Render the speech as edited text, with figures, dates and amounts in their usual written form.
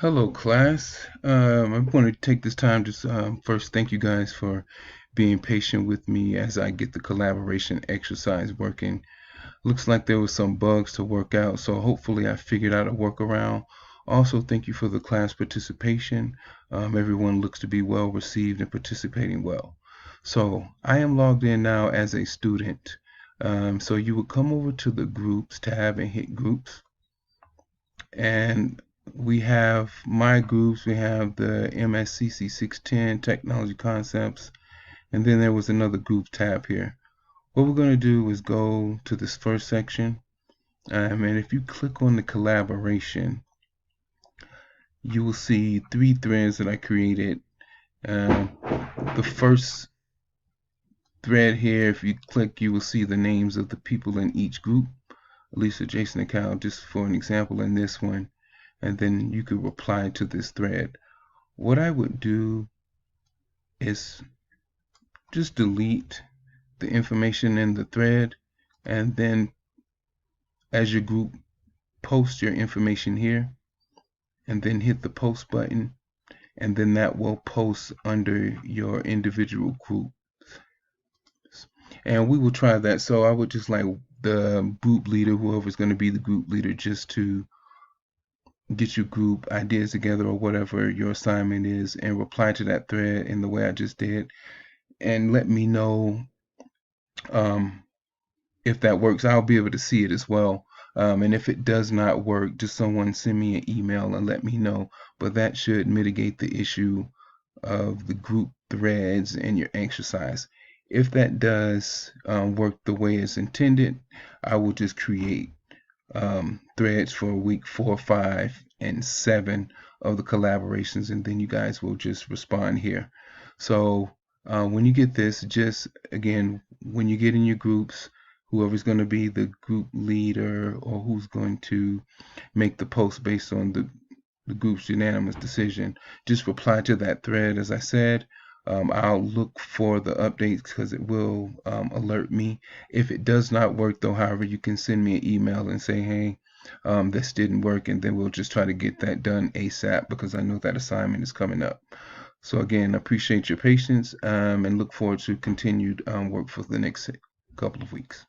Hello, class. I want to take this time to first thank you guys for being patient with me as I get the collaboration exercise working. Looks like there was some bugs to work out, so hopefully I figured out a workaround. Also, thank you for the class participation. Everyone looks to be well received and participating well. So I am logged in now as a student. So you would come over to the groups tab and hit groups. And we have my groups, we have the MSCC 610 Technology Concepts, and then there was another group tab here. What we're going to do is go to this first section, and if you click on the collaboration, you will see three threads that I created. The first thread here, if you click, you will see the names of the people in each group. Lisa, Jason, and Kyle, just for an example in this one, and then you could reply to this thread. What I would do is just delete the information in the thread, and then as your group, post your information here, and then hit the post button, and then that will post under your individual group. And we will try that. So I would just like the group leader, whoever's going to be the group leader, just to get your group ideas together or whatever your assignment is, and reply to that thread in the way I just did, and let me know if that works. I'll be able to see it as well. And if it does not work, just someone send me an email and let me know. But that should mitigate the issue of the group threads in your exercise. If that does work the way it's intended, I will just create threads for week 4, 5, and 7 of the collaborations, and then you guys will just respond here. So when you get this, just again, when you get in your groups, whoever's going to be the group leader or who's going to make the post based on the group's unanimous decision, just reply to that thread. As I said, I'll look for the updates because it will alert me. If it does not work though, however, you can send me an email and say, hey, this didn't work, and then we'll just try to get that done ASAP because I know that assignment is coming up. So again, appreciate your patience and look forward to continued work for the next couple of weeks.